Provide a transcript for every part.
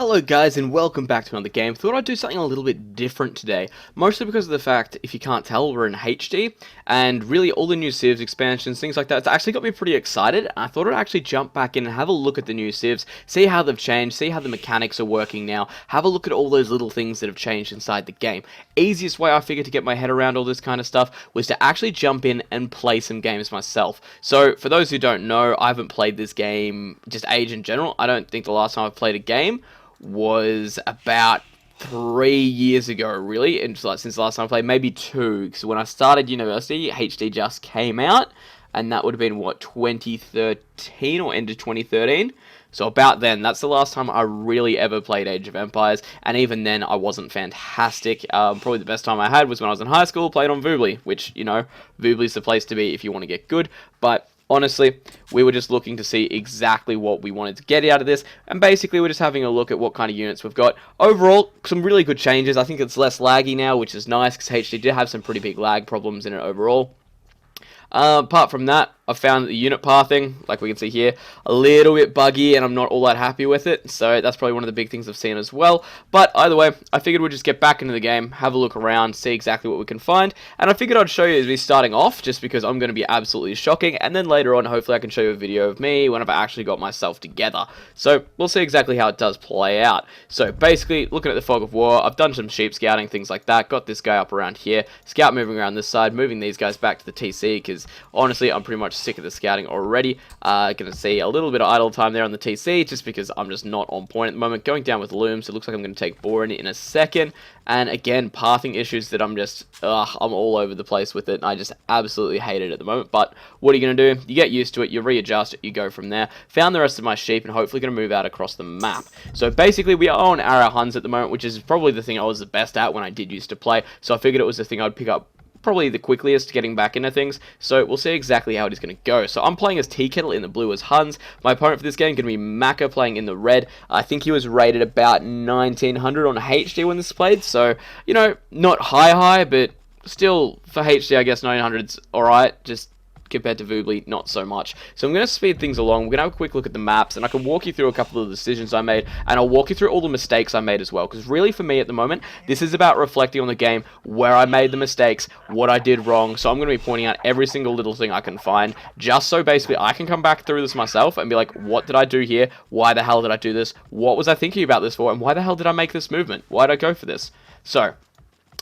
Hello guys and welcome back to another game. Thought I'd do something a little bit different today, mostly because of the fact, if you can't tell, we're in HD, and really all the new civs expansions, things like that, it's actually got me pretty excited. I thought I'd actually jump back in and have a look at the new civs, see how they've changed, see how the mechanics are working now, have a look at all those little things that have changed inside the game. Easiest way I figured to get my head around all this kind of stuff was to actually jump in and play some games myself. So for those who don't know, I haven't played this game, just Age in general. I don't think the last time I played a game was about 3 years ago, really, and like since the last time I played, maybe 2, because when I started university, HD just came out, and that would have been, what, 2013 or end of 2013? So about then, that's the last time I really ever played Age of Empires, and even then, I wasn't fantastic. Probably the best time I had was when I was in high school, played on Voobly, which, Voobly's the place to be if you want to get good, but honestly, we were just looking to see exactly what we wanted to get out of this, and basically we're just having a look at what kind of units we've got. Overall, some really good changes. I think it's less laggy now, which is nice, because HD did have some pretty big lag problems in it overall. Apart from that, I found the unit pathing, like we can see here, a little bit buggy, and I'm not all that happy with it, so that's probably one of the big things I've seen as well. But either way, I figured we'd just get back into the game, have a look around, see exactly what we can find, and I figured I'd show you as we starting off, just because I'm going to be absolutely shocking, and then later on, hopefully I can show you a video of me when I've actually got myself together. So, we'll see exactly how it does play out. So, basically, looking at the Fog of War, I've done some sheep scouting, things like that, got this guy up around here, scout moving around this side, moving these guys back to the TC, because honestly, I'm pretty much sick of the scouting already. Gonna see a little bit of idle time there on the TC, just because I'm just not on point at the moment. Going down with looms, it looks like I'm going to take boring in a second. And again, pathing issues that I'm just, I'm all over the place with it, and I just absolutely hate it at the moment. But what are you going to do? You get used to it, you readjust it, you go from there. Found the rest of my sheep, and hopefully going to move out across the map. So basically, we are on arrow Huns at the moment, which is probably the thing I was the best at when I did used to play. So I figured it was the thing I'd pick up probably the quickest getting back into things, so we'll see exactly how it is going to go. So I'm playing as Tea Kettle in the blue as Huns. My opponent for this game is going to be Macca playing in the red. I think he was rated about 1900 on HD when this played, so, not high, but still, for HD, I guess 900's alright, just compared to Voobly, not so much. So I'm going to speed things along. We're going to have a quick look at the maps, and I can walk you through a couple of the decisions I made, and I'll walk you through all the mistakes I made as well, because really for me at the moment, this is about reflecting on the game, where I made the mistakes, what I did wrong. So I'm going to be pointing out every single little thing I can find, just so basically I can come back through this myself and be like, what did I do here? Why the hell did I do this? What was I thinking about this for? And why the hell did I make this movement? Why did I go for this? So,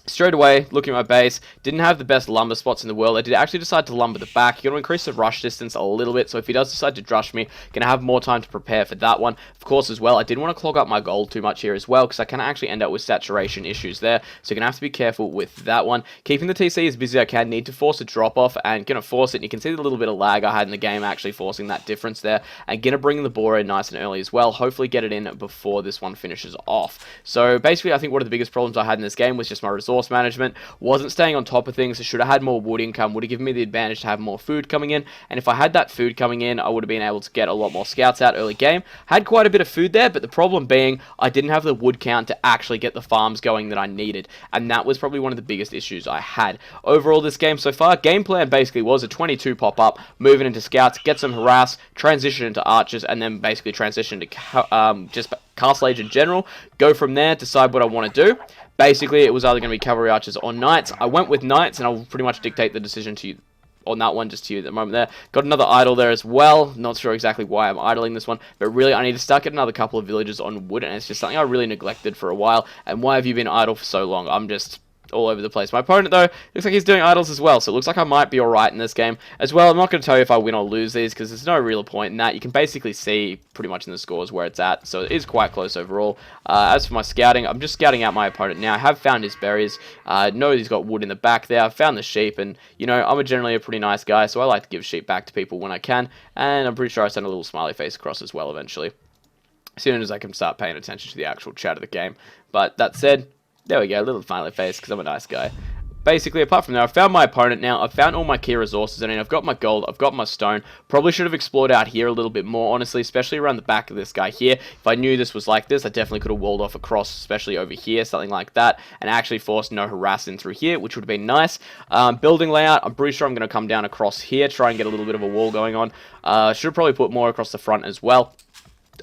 straight away, looking at my base, didn't have the best lumber spots in the world. I did actually decide to lumber the back. You're going to increase the rush distance a little bit, so if he does decide to rush me, going to have more time to prepare for that one. Of course, as well, I didn't want to clog up my gold too much here as well, because I can actually end up with saturation issues there, so you're going to have to be careful with that one. Keeping the TC as busy as I can, need to force a drop-off, and going to force it, and you can see the little bit of lag I had in the game actually forcing that difference there, and going to bring the boar in nice and early as well, hopefully get it in before this one finishes off. So basically, I think one of the biggest problems I had in this game was just my resource management. Wasn't staying on top of things. I should have had more wood income, would have given me the advantage to have more food coming in, and if I had that food coming in, I would have been able to get a lot more scouts out early game. Had quite a bit of food there, but the problem being, I didn't have the wood count to actually get the farms going that I needed, and that was probably one of the biggest issues I had. Overall, this game so far, game plan basically was a 22 pop-up, moving into scouts, get some harass, transition into archers, and then basically transition to just castle age in general, go from there, decide what I want to do. Basically, it was either going to be cavalry archers or knights. I went with knights, and I'll pretty much dictate the decision to you on that one, just to you at the moment there. Got another idle there as well. Not sure exactly why I'm idling this one, but really I need to start getting another couple of villages on wood, and it's just something I really neglected for a while. And why have you been idle for so long? I'm just all over the place. My opponent, though, looks like he's doing idols as well, so it looks like I might be alright in this game. As well, I'm not going to tell you if I win or lose these, because there's no real point in that. You can basically see pretty much in the scores where it's at, so it is quite close overall. As for my scouting, I'm just scouting out my opponent now. I have found his berries. Know he's got wood in the back there. I've found the sheep, and, I'm generally a pretty nice guy, so I like to give sheep back to people when I can, and I'm pretty sure I send a little smiley face across as well eventually, as soon as I can start paying attention to the actual chat of the game. But that said, there we go, a little smiley face, because I'm a nice guy. Basically, apart from that, I've found my opponent now. I've found all my key resources. I mean, I've got my gold, I've got my stone. Probably should have explored out here a little bit more, honestly, especially around the back of this guy here. If I knew this was like this, I definitely could have walled off across, especially over here, something like that, and actually forced no harassing through here, which would have been nice. Building layout, I'm pretty sure I'm going to come down across here, try and get a little bit of a wall going on. Should have probably put more across the front as well.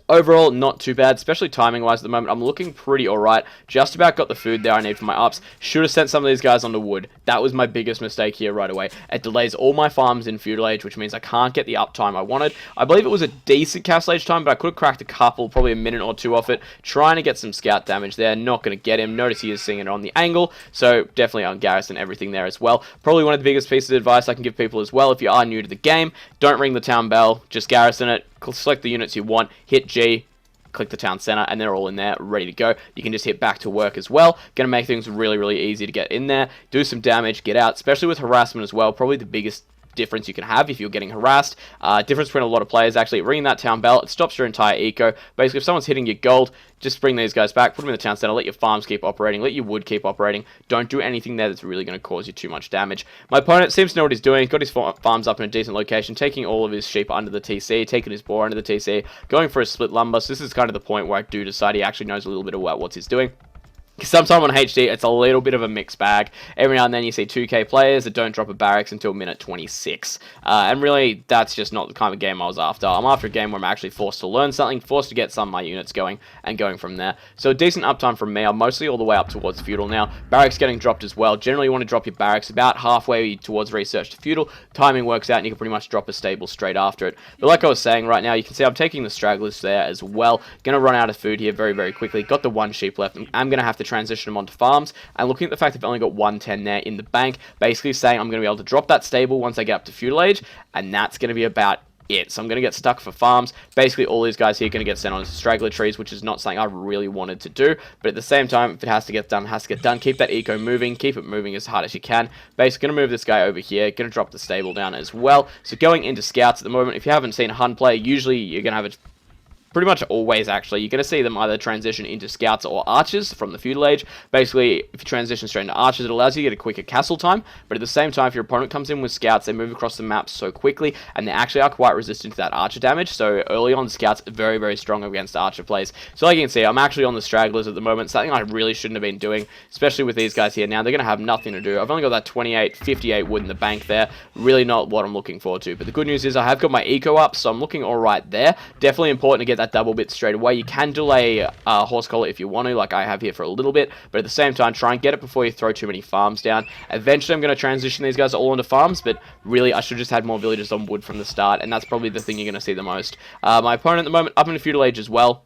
Overall, not too bad, especially timing-wise at the moment. I'm looking pretty alright. Just about got the food there I need for my ups. Should have sent some of these guys onto wood. That was my biggest mistake here right away. It delays all my farms in feudal age, which means I can't get the uptime I wanted. I believe it was a decent castle age time, but I could have cracked a couple, probably a minute or two off it, trying to get some scout damage there. Not going to get him. Notice he is seeing it on the angle, so definitely on garrison everything there as well. Probably one of the biggest pieces of advice I can give people as well, if you are new to the game, don't ring the town bell, just garrison it, select the units you want, hit G, click the town center, and they're all in there, ready to go. You can just hit back to work as well. Going to make things really, really easy to get in there, do some damage, get out, especially with harassment as well. Probably the biggest difference you can have if you're getting harassed. Difference between a lot of players, actually ringing that town bell, it stops your entire eco. Basically, if someone's hitting your gold, just bring these guys back, put them in the town center, let your farms keep operating, let your wood keep operating. Don't do anything there that's really going to cause you too much damage. My opponent seems to know what he's doing, got his farms up in a decent location, taking all of his sheep under the TC, taking his boar under the TC, going for a split lumber. So this is kind of the point where I do decide he actually knows a little bit about what he's doing. Sometimes on HD, it's a little bit of a mixed bag. Every now and then you see 2k players that don't drop a barracks until minute 26. And really, that's just not the kind of game I was after. I'm after a game where I'm actually forced to learn something, forced to get some of my units going, and going from there. So decent uptime from me. I'm mostly all the way up towards feudal now. Barracks getting dropped as well. Generally, you want to drop your barracks about halfway towards research to feudal. Timing works out, and you can pretty much drop a stable straight after it. But like I was saying right now, you can see I'm taking the stragglers there as well. Gonna run out of food here very, very quickly. Got the one sheep left. I'm gonna have to transition them onto farms, and looking at the fact I've only got 110 there in the bank, basically saying I'm going to be able to drop that stable once I get up to feudal age, and that's going to be about it. So I'm going to get stuck for farms. Basically, all these guys here are going to get sent on to straggler trees, which is not something I really wanted to do, but at the same time, if it has to get done, it has to get done. Keep that eco moving, keep it moving as hard as you can. Basically, going to move this guy over here, going to drop the stable down as well. So going into scouts at the moment, if you haven't seen a Hun play, usually you're going to have a pretty much always, actually, you're going to see them either transition into scouts or archers from the feudal age. Basically, if you transition straight into archers, it allows you to get a quicker castle time, but at the same time, if your opponent comes in with scouts, they move across the map so quickly, and they actually are quite resistant to that archer damage. So early on, scouts are very, very strong against archer plays. So like you can see, I'm actually on the stragglers at the moment, something I really shouldn't have been doing, especially with these guys here now. They're going to have nothing to do. I've only got that 28, 58 wood in the bank there. Really not what I'm looking forward to. But the good news is I have got my eco up, so I'm looking all right there. Definitely important to get that double bit straight away. You can delay horse collar if you want to, like I have here for a little bit, but at the same time, try and get it before you throw too many farms down. Eventually, I'm going to transition these guys all into farms, but really, I should just had more villagers on wood from the start, and that's probably the thing you're going to see the most. My opponent at the moment, up in the feudal age as well.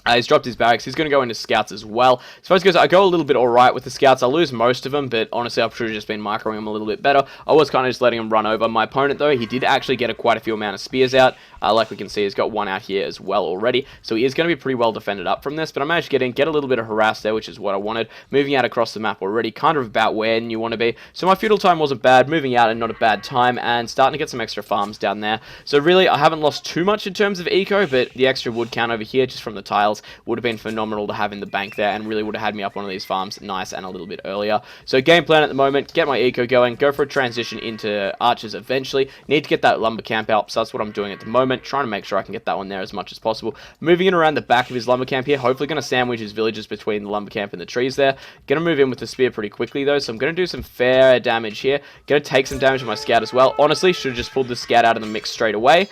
He's dropped his barracks. He's going to go into scouts as well. So I go a little bit alright with the scouts. I lose most of them, but honestly, I should have just been microing them a little bit better. I was kind of just letting him run over. My opponent, though, he did actually get quite a few amount of spears out. Like we can see, he's got one out here as well already. So he is going to be pretty well defended up from this, but I managed to get a little bit of harass there, which is what I wanted. Moving out across the map already, kind of about where you want to be. So my feudal time wasn't bad. Moving out and not a bad time, and starting to get some extra farms down there. So really, I haven't lost too much in terms of eco, but the extra wood count over here, just from the tiles, would have been phenomenal to have in the bank there, and really would have had me up one of these farms nice and a little bit earlier. So game plan at the moment, get my eco going, go for a transition into archers eventually. Need to get that lumber camp out, so that's what I'm doing at the moment, trying to make sure I can get that one there as much as possible. Moving in around the back of his lumber camp here, hopefully going to sandwich his villages between the lumber camp and the trees there. Going to move in with the spear pretty quickly though, so I'm going to do some fair damage here. Going to take some damage on my scout as well. Honestly, should have just pulled the scout out of the mix straight away.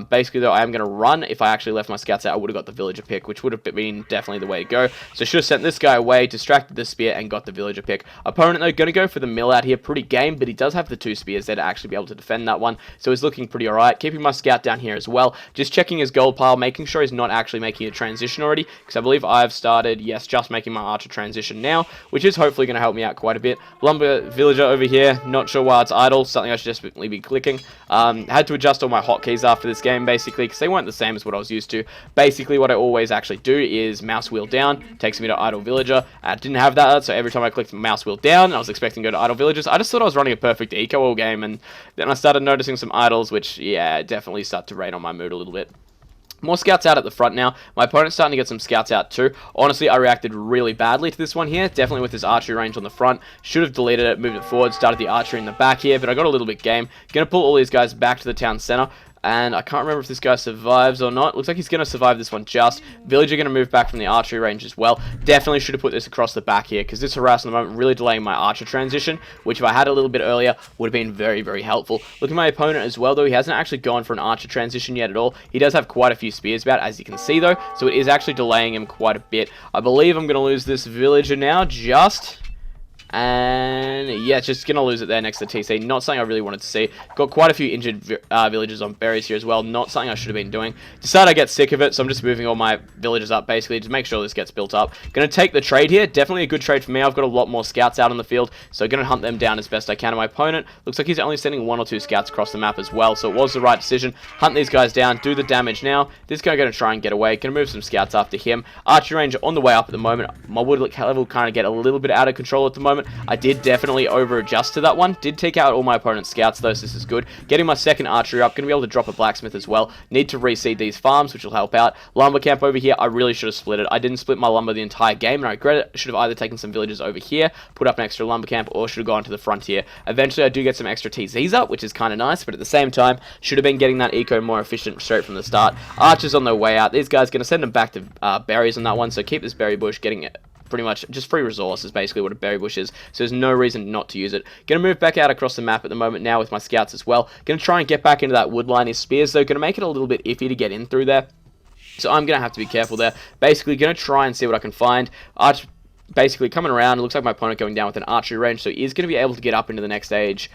Basically, though, I am going to run. If I actually left my scouts out, I would have got the villager pick, which would have been definitely the way to go. So I should have sent this guy away, distracted the spear, and got the villager pick. Opponent, though, going to go for the mill out here. Pretty game, but he does have the 2 spears there to actually be able to defend that one. So he's looking pretty alright. Keeping my scout down here as well. Just checking his gold pile, making sure he's not actually making a transition already, because I believe I've started, yes, just making my archer transition now, which is hopefully going to help me out quite a bit. Lumber villager over here, not sure why it's idle, something I should desperately be clicking. Had to adjust all my hotkeys after this game, basically, because they weren't the same as what I was used to. Basically, what I always actually do is mouse wheel down, takes me to idle villager. I didn't have that, so every time I clicked mouse wheel down, I was expecting to go to idle villagers. I just thought I was running a perfect eco all game, and then I started noticing some idols, which, yeah, definitely start to rain on my mood a little bit. More scouts out at the front now. My opponent's starting to get some scouts out too. Honestly, I reacted really badly to this one here. Definitely with this archery range on the front. Should have deleted it, moved it forward, started the archery in the back here, but I got a little bit game. Gonna pull all these guys back to the town center. and I can't remember if this guy survives or not. Looks like he's going to survive this one just. Villager going to move back from the archery range as well. Definitely should have put this across the back here, because this harass at the moment really delaying my archer transition, which if I had a little bit earlier would have been very, very helpful. Look at my opponent as well, though. He hasn't actually gone for an archer transition yet at all. He does have quite a few spears about, as you can see, though, so it is actually delaying him quite a bit. I believe I'm going to lose this villager now, just... And yeah, just going to lose it there next to TC. Not something I really wanted to see. Got quite a few injured villagers on berries here as well. Not something I should have been doing. Decided I get sick of it, so I'm just moving all my villagers up basically to make sure this gets built up. Going to take the trade here. Definitely a good trade for me. I've got a lot more scouts out on the field, so going to hunt them down as best I can. And my opponent looks like he's only sending 1 or 2 scouts across the map as well, so it was the right decision. Hunt these guys down, do the damage now. This guy going to try and get away. Going to move some scouts after him. Archer range on the way up at the moment. My wood level kind of get a little bit out of control at the moment. I did definitely over adjust to that one. Did take out all my opponent's scouts though, so this is good. Getting my second archery up. Going to be able to drop a blacksmith as well. Need to reseed these farms, which will help out. Lumber camp over here. I really should have split it. I didn't split my lumber the entire game, and I regret it. I should have either taken some villagers over here, put up an extra lumber camp, or should have gone to the frontier. Eventually, I do get some extra TZs up, which is kind of nice, but at the same time, should have been getting that eco more efficient straight from the start. Archers on their way out. These guys going to send them back to berries on that one, so keep this berry bush, getting it pretty much just free resources, basically what a berry bush is, so there's no reason not to use it. Gonna move back out across the map at the moment now with my scouts as well. Gonna try and get back into that wood line. His spears though gonna make it a little bit iffy to get in through there, so I'm gonna have to be careful there. Basically gonna try and see what I can find. Basically coming around. It looks like my opponent going down with an archery range, so he is going to be able to get up into the next stage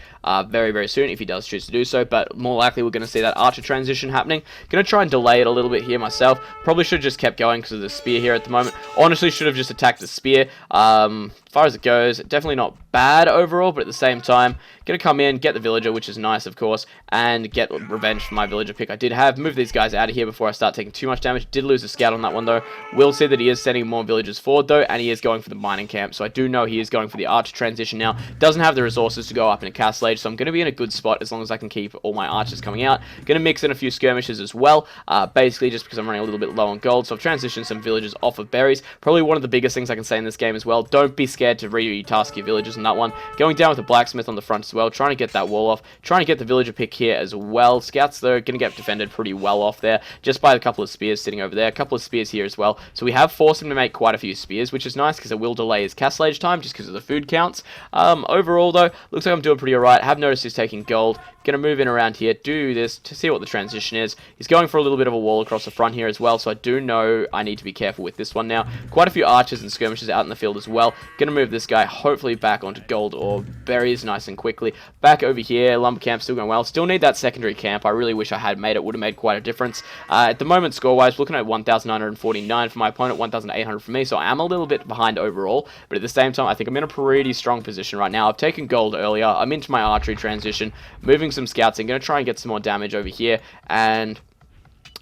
very, very soon if he does choose to do so, but more likely we're going to see that archer transition happening. Going to try and delay it a little bit here myself. Probably should have just kept going because of the spear here at the moment. Honestly, should have just attacked the spear. As far as it goes, definitely not bad overall, but at the same time, going to come in, get the villager, which is nice, of course, and get revenge for my villager pick I did have. Move these guys out of here before I start taking too much damage. Did lose a scout on that one, though. Will see that he is sending more villagers forward, though, and he is going for the mining camp, so I do know he is going for the archer transition now. Doesn't have the resources to go up in a castle age, so I'm going to be in a good spot as long as I can keep all my archers coming out. Going to mix in a few skirmishes as well, basically just because I'm running a little bit low on gold, so I've transitioned some villagers off of berries. Probably one of the biggest things I can say in this game as well. Don't be scared to re-task your villagers on that one. Going down with a blacksmith on the front as well, trying to get that wall off, trying to get the villager pick here as well. Scouts though going to get defended pretty well off there, just by a couple of spears sitting over there, a couple of spears here as well. So we have forced him to make quite a few spears, which is nice because it will delay his castle age time just because of the food counts. Overall though, looks like I'm doing pretty alright. Have noticed he's taking gold. Going to move in around here, do this to see what the transition is. He's going for a little bit of a wall across the front here as well, so I do know I need to be careful with this one now. Quite a few archers and skirmishers out in the field as well. Going to move this guy hopefully back onto gold or berries nice and quickly. Back over here, lumber camp still going well. Still need that secondary camp. I really wish I had made it. Would have made quite a difference. At the moment, score-wise, looking at 1,949 for my opponent, 1,800 for me, so I am a little bit behind overall, but at the same time, I think I'm in a pretty strong position right now. I've taken gold earlier. I'm into my archery transition, moving some scouts in, going to try and get some more damage over here, and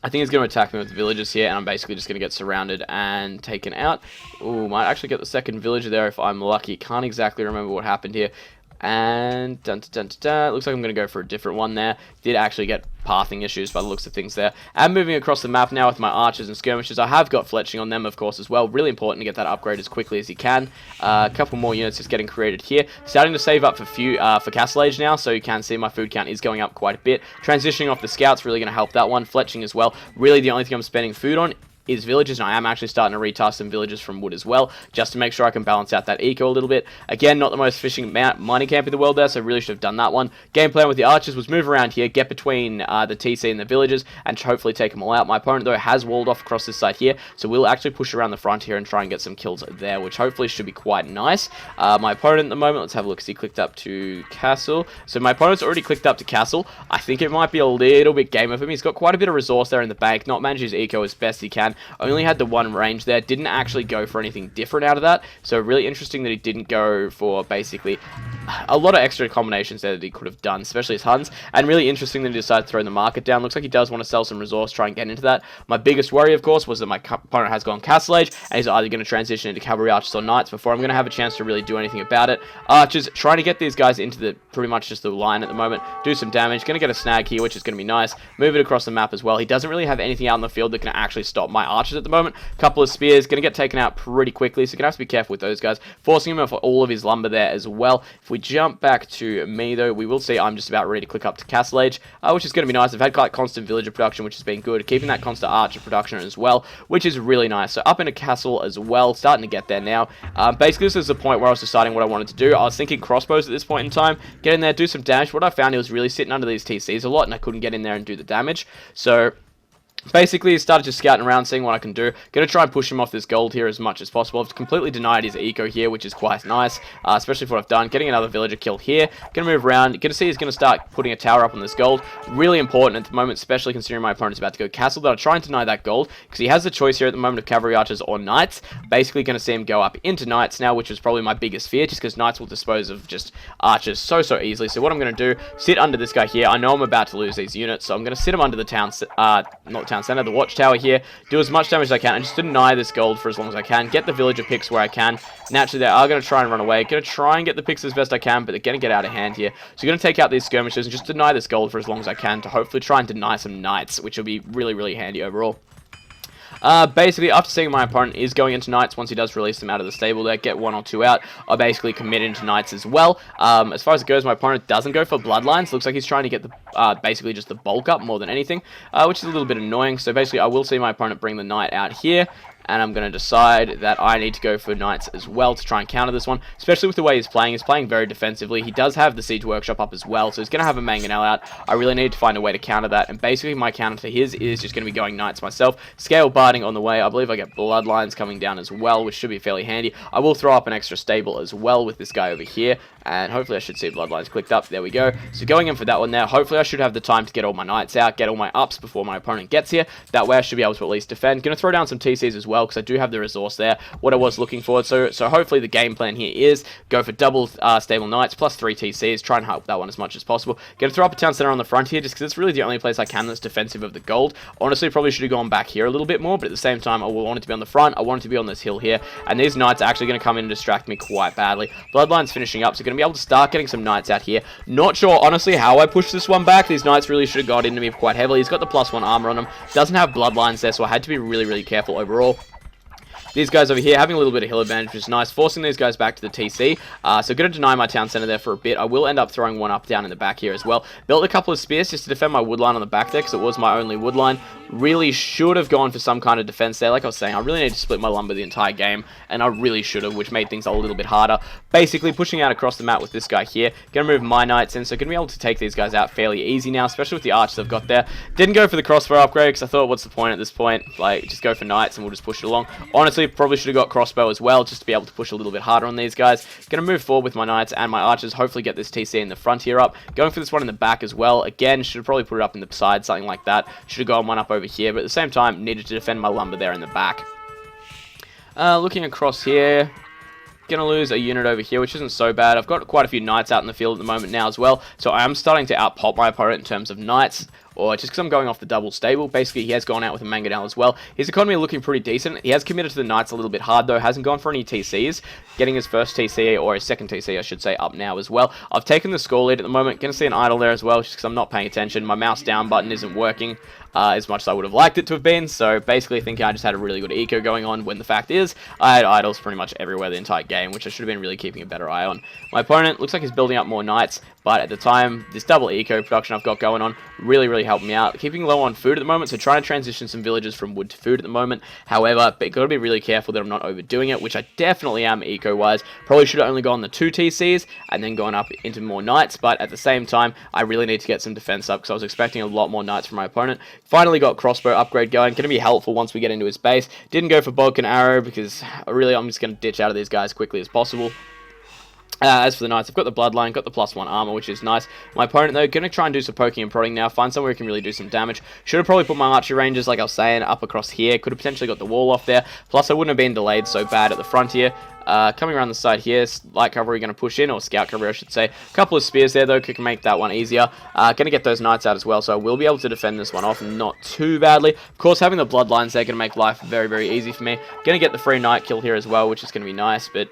I think he's going to attack me with the villagers here, and I'm basically just going to get surrounded and taken out. Ooh, might actually get the second villager there if I'm lucky. Can't exactly remember what happened here. And dun, dun, dun, dun, dun. Looks like I'm going to go for a different one there. Did actually get pathing issues by the looks of things there. I'm moving across the map now with my archers and skirmishers. I have got fletching on them, of course, as well. Really important to get that upgrade as quickly as you can. A couple more units just getting created here. Starting to save up for Castle Age now, so you can see my food count is going up quite a bit. Transitioning off the scouts really going to help that one. Fletching as well. Really the only thing I'm spending food on is villagers, and I am actually starting to retask some villagers from wood as well, just to make sure I can balance out that eco a little bit. Again, not the most efficient mining camp in the world there, so I really should have done that one. Game plan with the archers was move around here, get between the TC and the villagers, and hopefully take them all out. My opponent, though, has walled off across this side here, so we'll actually push around the front here and try and get some kills there, which hopefully should be quite nice. My opponent at the moment, let's have a look, he clicked up to castle. So my opponent's already clicked up to castle. I think it might be a little bit game of him. He's got quite a bit of resource there in the bank, not managed his eco as best he can. Only had the one range there, didn't actually go for anything different out of that, so really interesting that he didn't go for basically a lot of extra combinations there that he could have done, especially his Huns, and really interesting that he decided to throw the market down. Looks like he does want to sell some resource, try and get into that. My biggest worry, of course, was that my opponent has gone Castle Age, and he's either going to transition into Cavalry Archers or Knights before I'm going to have a chance to really do anything about it. Archers, trying to get these guys into the pretty much just the line at the moment, do some damage, going to get a snag here, which is going to be nice, move it across the map as well. He doesn't really have anything out in the field that can actually stop my archers at the moment. Couple of spears, going to get taken out pretty quickly, so you're going to have to be careful with those guys. Forcing him off all of his lumber there as well. If we we jump back to me, though, we will see I'm just about ready to click up to Castle Age, which is going to be nice. I've had like constant villager production, which has been good, keeping that constant archer production as well, which is really nice. So up into Castle as well, starting to get there now. Basically, this is the point where I was deciding what I wanted to do. I was thinking crossbows at this point in time, get in there, do some damage. What I found, it was really sitting under these TCs a lot, and I couldn't get in there and do the damage. So basically, started just scouting around, seeing what I can do. Going to try and push him off this gold here as much as possible. I've completely denied his eco here, which is quite nice, especially for what I've done. Getting another villager kill here. Going to move around. Going to see he's going to start putting a tower up on this gold. Really important at the moment, especially considering my opponent's about to go castle, that I try and deny that gold, because he has the choice here at the moment of cavalry archers or knights. Basically, going to see him go up into knights now, which is probably my biggest fear, just because knights will dispose of just archers so easily. So what I'm going to do, sit under this guy here. I know I'm about to lose these units, so I'm going to sit him under the town, not town center, the watchtower here, do as much damage as I can, and just deny this gold for as long as I can, get the villager picks where I can. Naturally, they are going to try and run away, going to try and get the picks as best I can, but they're going to get out of hand here. So you're going to take out these skirmishers and just deny this gold for as long as I can to hopefully try and deny some knights, which will be really handy overall. Basically, after seeing my opponent is going into knights, once he does release them out of the stable there, get 1 or 2 out, I basically commit into knights as well. As far as it goes, my opponent doesn't go for bloodlines. Looks like he's trying to get the basically just the bulk up more than anything, which is a little bit annoying. So basically, I will see my opponent bring the knight out here, and I'm going to decide that I need to go for knights as well to try and counter this one, especially with the way he's playing. He's playing very defensively. He does have the siege workshop up as well, so he's going to have a mangonel out. I really need to find a way to counter that, and basically my counter to his is just going to be going knights myself. Scale barding on the way. I believe I get bloodlines coming down as well, which should be fairly handy. I will throw up an extra stable as well with this guy over here, and hopefully I should see bloodlines clicked up. There we go. So going in for that one there. Hopefully I should have the time to get all my knights out, get all my ups before my opponent gets here. That way I should be able to at least defend. Going to throw down some TCs as well, because I do have the resource there, what I was looking for. So hopefully the game plan here is go for double stable knights plus 3 TCs, try and help that one as much as possible. Going to throw up a town center on the front here, just because it's really the only place I can that's defensive of the gold. Honestly, probably should have gone back here a little bit more, but at the same time, I want it to be on the front. I want it to be on this hill here, and these knights are actually going to come in and distract me quite badly. Bloodline's finishing up, so going to be able to start getting some knights out here. Not sure, honestly, how I pushed this one back. These knights really should have got into me quite heavily. He's got the +1 armor on him, doesn't have bloodlines there, so I had to be really careful overall. These guys over here having a little bit of hill advantage, which is nice, forcing these guys back to the TC. So going to deny my town center there for a bit. I will end up throwing one up down in the back here as well. Built a couple of spears just to defend my wood line on the back there, because it was my only wood line. Really should have gone for some kind of defense there. Like I was saying, I really need to split my lumber the entire game, and I really should have, which made things a little bit harder. Basically, pushing out across the map with this guy here. Going to move my knights in, so going to be able to take these guys out fairly easy now, especially with the archers I've got there. Didn't go for the crossbow upgrade, because I thought, what's the point at this point? Like, just go for knights, and we'll just push it along. Honestly, probably should have got crossbow as well, just to be able to push a little bit harder on these guys. Going to move forward with my knights and my archers, hopefully get this TC in the front here up. Going for this one in the back as well. Again, should have probably put it up in the side, something like that. Should have gone one up over here, but at the same time, needed to defend my lumber there in the back. Looking across here, gonna lose a unit over here, which isn't so bad. I've got quite a few knights out in the field at the moment now as well, so I am starting to outpop my opponent in terms of knights, or just because I'm going off the double stable. Basically, he has gone out with a mangonel as well. His economy looking pretty decent. He has committed to the knights a little bit hard, though. Hasn't gone for any TCs. Getting his first TC, or his second TC, I should say, up now as well. I've taken the score lead at the moment. Going to see an idle there as well, just because I'm not paying attention. My mouse down button isn't working as much as I would have liked it to have been. So basically, thinking I just had a really good eco going on, when the fact is, I had idles pretty much everywhere the entire game, which I should have been really keeping a better eye on. My opponent looks like he's building up more knights, but at the time, this double eco production I've got going on really helped me out. Keeping low on food at the moment, so trying to transition some villages from wood to food at the moment. However, but got to be really careful that I'm not overdoing it, which I definitely am eco-wise. Probably should have only gone the 2 TCs and then gone up into more knights, but at the same time, I really need to get some defense up, because I was expecting a lot more knights from my opponent. Finally got crossbow upgrade going. Going to be helpful once we get into his base. Didn't go for Bodkin arrow, because really I'm just going to ditch out of these guys as quickly as possible. As for the knights, I've got the bloodline, got the +1 armor, which is nice. My opponent, though, going to try and do some poking and prodding now, find somewhere he can really do some damage. Should have probably put my archer ranges, like I was saying, up across here. Could have potentially got the wall off there. Plus, I wouldn't have been delayed so bad at the front here. Coming around the side here, light cavalry going to push in, or scout cavalry I should say. A couple of spears there though, can make that one easier. Going to get those knights out as well, so I will be able to defend this one off not too badly. Of course, having the bloodlines there going to make life very easy for me. Going to get the free knight kill here as well, which is going to be nice, but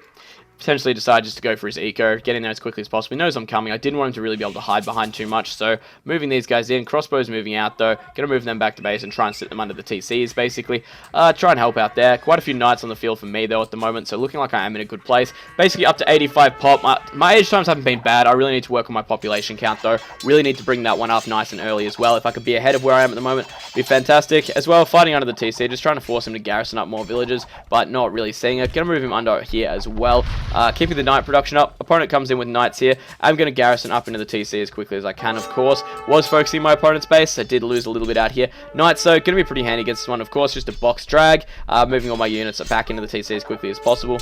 potentially decide just to go for his eco, get in there as quickly as possible. He knows I'm coming. I didn't want him to really be able to hide behind too much, so moving these guys in. Crossbows moving out, though. Going to move them back to base and try and sit them under the TCs, basically. Try and help out there. Quite a few knights on the field for me, though, at the moment, so looking like I am in a good place. Basically, up to 85 pop. My age times haven't been bad. I really need to work on my population count, though. Really need to bring that one up nice and early as well. If I could be ahead of where I am at the moment, it'd be fantastic. As well, fighting under the TC, just trying to force him to garrison up more villages, but not really seeing it. Going to move him under here as well. Keeping the knight production up. Opponent comes in with knights here. I'm going to garrison up into the TC as quickly as I can, of course. Was focusing my opponent's base. I did lose a little bit out here. Knights, though, going to be pretty handy against this one, of course. Just a box drag. Moving all my units back into the TC as quickly as possible.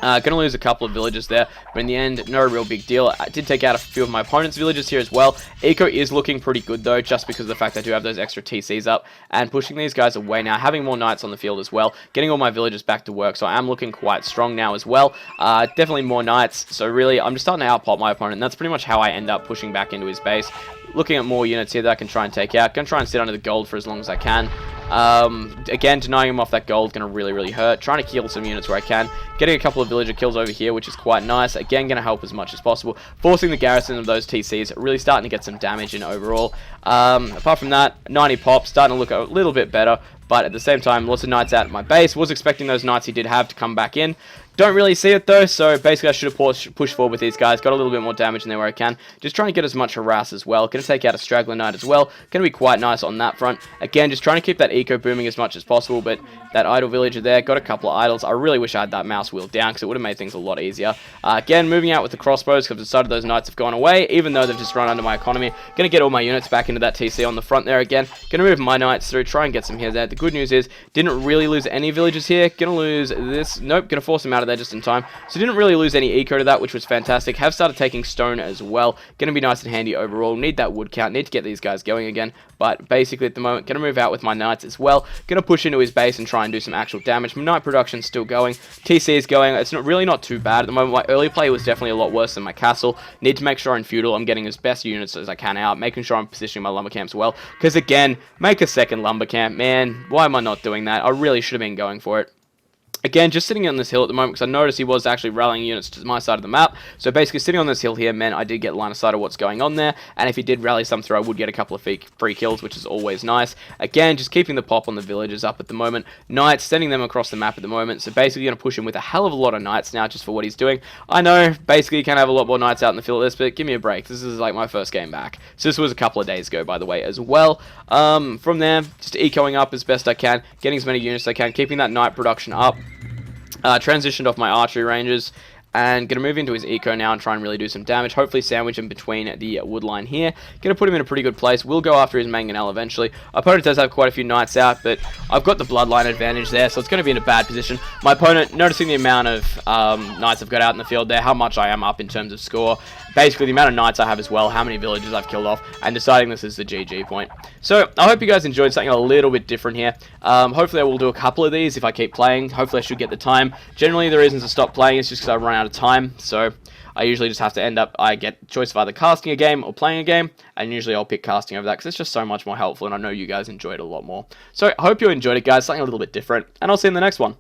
Gonna lose a couple of villages there, but in the end, no real big deal. I did take out a few of my opponent's villages here as well. Eco is looking pretty good, though, just because of the fact I do have those extra TCs up, and pushing these guys away now, having more knights on the field as well, getting all my villages back to work, so I am looking quite strong now as well. Definitely more knights, so really, I'm just starting to outpop my opponent, and that's pretty much how I end up pushing back into his base. Looking at more units here that I can try and take out. Gonna try and sit under the gold for as long as I can. Again, denying him off that gold is going to really hurt. Trying to kill some units where I can. Getting a couple of villager kills over here, which is quite nice. Again, going to help as much as possible. Forcing the garrison of those TCs, really starting to get some damage in overall. Apart from that, 90 pop, starting to look a little bit better. But at the same time, lots of knights out at my base. Was expecting those knights he did have to come back in. Don't really see it, though, so basically I should have pushed forward with these guys. Got a little bit more damage in there where I can. Just trying to get as much harass as well. Going to take out a straggler knight as well. Going to be quite nice on that front. Again, just trying to keep that eco booming as much as possible, but that idle villager there, got a couple of idols. I really wish I had that mouse wheel down, because it would have made things a lot easier. Again, moving out with the crossbows, because I've decided those knights have gone away, even though they've just run under my economy. Going to get all my units back into that TC on the front there again. Going to move my knights through, try and get some here there. The good news is, didn't really lose any villages here. Going to lose this. Nope, going to force them out of there just in time. So didn't really lose any eco to that, which was fantastic. Have started taking stone as well. Going to be nice and handy overall. Need that wood count. Need to get these guys going again. But basically at the moment, going to move out with my knights as well. Going to push into his base and try and do some actual damage. My knight production's still going. TC is going. It's really not too bad at the moment. My early play was definitely a lot worse than my castle. Need to make sure in feudal I'm getting as best units as I can out. Making sure I'm positioning my lumber camps well. Because again, make a second lumber camp. Man, why am I not doing that? I really should have been going for it. Again, just sitting on this hill at the moment, because I noticed he was actually rallying units to my side of the map. So basically, sitting on this hill here meant I did get line of sight of what's going on there. And if he did rally some through, I would get a couple of free kills, which is always nice. Again, just keeping the pop on the villagers up at the moment. Knights, sending them across the map at the moment. So basically, going to push him with a hell of a lot of knights now, just for what he's doing. I know, basically, you can have a lot more knights out in the field of this, but give me a break. This is like my first game back. So this was a couple of days ago, by the way, as well. From there, just ecoing up as best I can. Getting as many units as I can. Keeping that knight production up. Transitioned off my archery ranges, and going to move into his eco now and try and really do some damage. Hopefully sandwich him between the wood line here. Going to put him in a pretty good place. We'll go after his mangonel eventually. Opponent does have quite a few knights out, but I've got the bloodline advantage there, so it's going to be in a bad position. My opponent, noticing the amount of knights I've got out in the field there, how much I am up in terms of score, basically the amount of knights I have as well, how many villages I've killed off, and deciding this is the GG point. So, I hope you guys enjoyed something a little bit different here. Hopefully I will do a couple of these if I keep playing. Hopefully I should get the time. Generally the reason to stop playing is just because I run out of time, so I usually just have to end up, I get choice of either casting a game or playing a game, and usually I'll pick casting over that because it's just so much more helpful, and I know you guys enjoy it a lot more. So, I hope you enjoyed it, guys, something a little bit different, and I'll see you in the next one.